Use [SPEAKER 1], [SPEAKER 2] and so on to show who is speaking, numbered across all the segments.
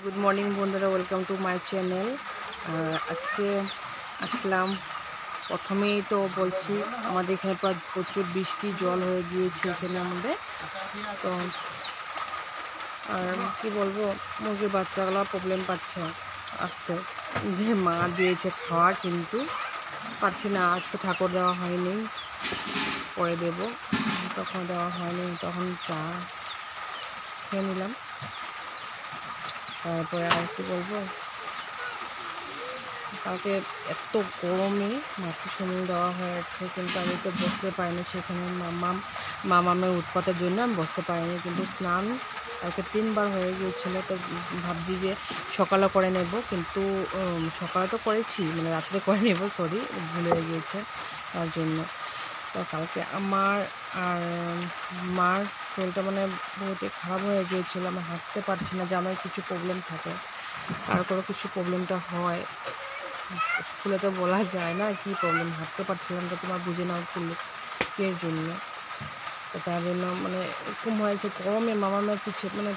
[SPEAKER 1] Good morning বন্ধুরা, welcome to my channel. আজকে আসলাম, প্রথমেই তো বলছি আমাদের এখানে প্রচুর বৃষ্টি, জল হয়ে গিয়েছে এখানে আমাদের। তো আর কি বলবো, মুরগির বাচ্চাগুলো প্রবলেম পাচ্ছে আসতে, যে মা দিয়েছে খাওয়া কিন্তু পারছি না। আজকে ঠাকুর দেওয়া হয়নি, পরে দেব, তখন দেওয়া হয়নি, তখন চা খেয়ে নিলাম। তারপরে আর কি বলবো, কালকে এত গরমে মাকে সময় দেওয়া হয়েছে, কিন্তু আমি তো বসতে পারিনি সেখানে। মামামের উৎপাতের জন্য আমি বসতে পারিনি। কিন্তু স্নান কালকে 3 বার হয়ে গিয়েছিলো, তো ভাবছি যে সকালে করে নেব, কিন্তু সকালে তো করেছি, মানে রাত্রে করে নেব, সরি ভুলে গিয়েছে তার জন্য। তো কালকে আমার আর মার শরীরটা মানে বহুতই খারাপ হয়ে গিয়েছিলো। আমি হাঁটতে পারছি না, যে আমার কিছু প্রবলেম থাকে, কারো কিছু প্রবলেমটা হয়, স্কুলে তো বলা যায় না কি প্রবলেম। হাঁটতে পারছিলাম তো, তোমার বুঝে নাও এর জন্য। তো তার জন্য মানে এরকম হয়েছে গরমে। মামামের পিছিয়ে মানে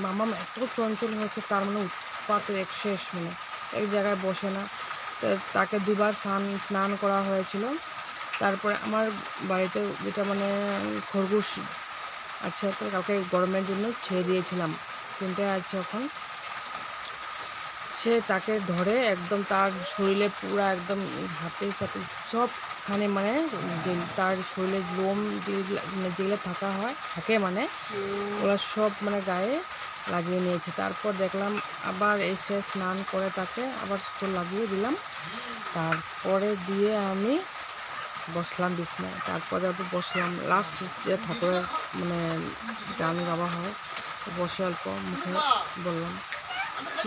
[SPEAKER 1] মামাম এত চঞ্চল হয়েছে, তার মানে উৎপাতের এক শেষ, মানে এক জায়গায় বসে না। তো তাকে 2বার স্নান করা হয়েছিল। তারপরে আমার বাড়িতে যেটা মানে খরগোশ আছে, তো কাউকে গরমের জন্য ছেড়ে দিয়েছিলাম, 3টে আছে এখন। সে তাকে ধরে একদম তার শরীরে পুরা একদম হাতে সাথে সবখানে, মানে তার শরীরে লোম যেগুলো থাকে মানে ওরা সব মানে গায়ে লাগিয়ে নিয়েছে। তারপর দেখলাম আবার এসে স্নান করে তাকে আবার সুতো লাগিয়ে দিলাম। তারপরে দিয়ে আমি বসলাম বিছনায়। তারপরে আবার বসলাম, লাস্ট যে ঠাকুরের মানে গান গাওয়া হয়, বসে অল্প মুখে বললাম।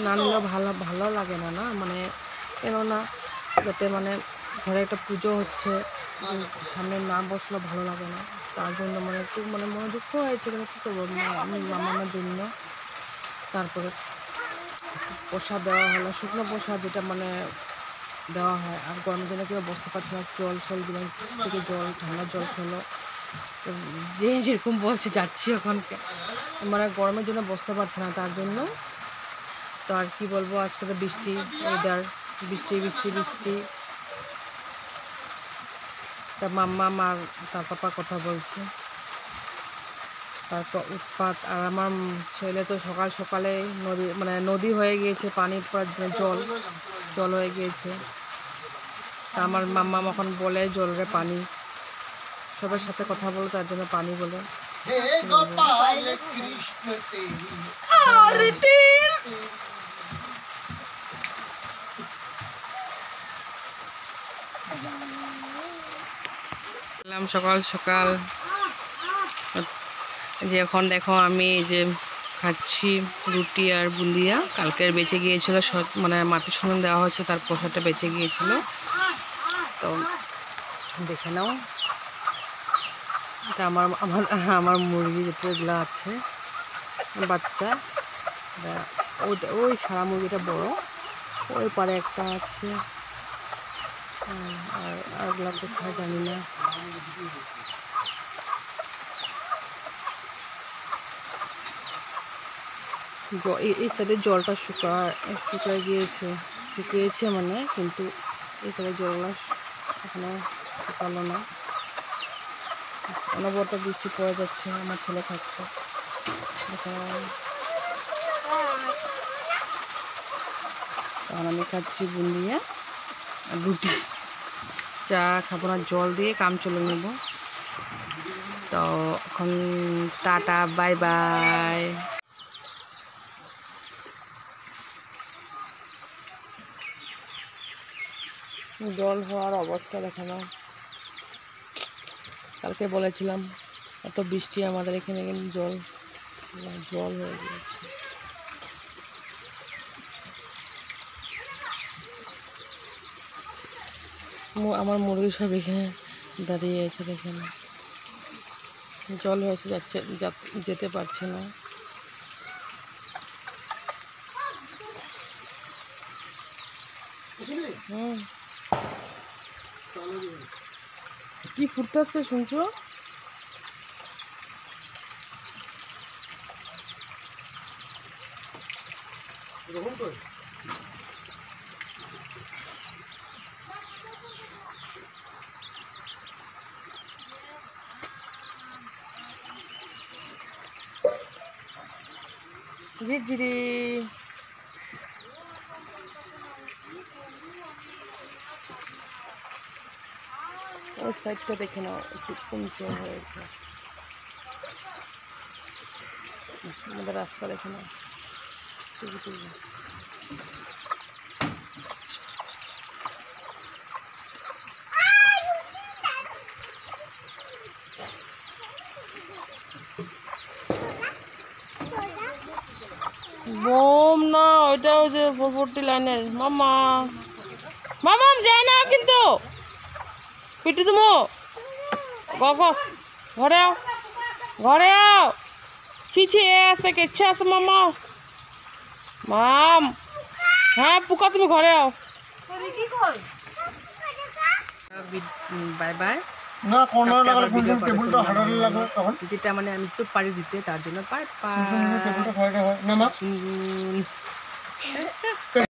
[SPEAKER 1] না নিলেও ভালো লাগে না, মানে কেননা যাতে মানে ঘরে একটা পুজো হচ্ছে, সামনে না বসলেও ভালো লাগে না। তার জন্য মানে একটু মানে মনে দুঃখ হয়েছে, কিন্তু কী করবো, মামার জন্য। তারপরে প্রসাদ দেওয়া হলো, শুকনো প্রসাদ, যেটা মানে দেওয়া হয়। আর গরমের জন্য কেউ বসতে পারছে না, জল দিলাম থেকে, ঠান্ডা জল খেলো। তো যে যেরকম বলছে যাচ্ছি এখন, মানে গরমের জন্য বসতে পারছে না, তার জন্য। তো আর কি বলবো, আজকে তো বৃষ্টি ওয়েদার, বৃষ্টি। তার মাম্মা আর তার পাপা কথা বলছে, তারপর উৎপাত। আর আমার ছেলে তো সকালে নদী হয়ে গিয়েছে, পানির পর জল হয়ে গিয়েছে। তা আমার মাম্মা এখন বলে জলরে পানি, সবার সাথে কথা বলে, তার জন্য পানি বলে। সকাল যে এখন দেখো আমি যে খাচ্ছি রুটি আর বুন্দিয়া। কালকের বেঁচে গিয়েছিল, মানে মাটির সমান দেওয়া হয়েছে, তার প্রসাদটা বেঁচে গিয়েছিল। তো দেখে নাও, এটা আমার মুরগি যেগুলো আছে বাচ্চা, ওই সারা মুরগিটা বড়, ওই পারে একটা আছে, আর ওগুলা কোথায় জানি না। এই সাইডের জলটা শুকিয়েছে মানে, কিন্তু এই সাইডের জলগুলো এখনো শুকালো না। অনবরত বৃষ্টি পড়ে যাচ্ছে, আমার ছেলে খাচ্ছে। তখন আমি খাচ্ছি বুন্দিয়া আর রুটি, চা খাবো না, জল দিয়ে কাম চলে নেব। তো এখন টাটা, বাই বাই। জল হওয়ার অবস্থা দেখানো, কালকে বলেছিলাম এত বৃষ্টি আমাদের এখানে, কিন্তু জল হয়ে গিয়েছে। আমার মুরগি সব এখানে দাঁড়িয়ে আছে, দেখেন জল হয়েছে, যেতে পারছে না। কি ফুটতে আসছে শুনছো? ঝিরঝিরি ওই সাইডটা দেখে নাও একটু কুঞ্চে হয়েছে আমাদের রাস্তা দেখে নাও বোম না ওইটা ওই যে 440 লাইনের মামা মামা যায় না কিন্তু পিটু তুমি গগস ঘরে আও ঘরে আও ছি এ আছে কেচ্ছে আছে মামা মাম হ্যাঁ পুকা তুমি ঘরে আও বাই বাই
[SPEAKER 2] না কোনো লাগালে টেবিলটা হারালে লাগবে তখন
[SPEAKER 1] যেটা মানে আমি তো পারি দিতে তার জন্য বাই
[SPEAKER 2] টেবিলটা
[SPEAKER 1] বাই
[SPEAKER 2] খাওয়াটা হয় না মা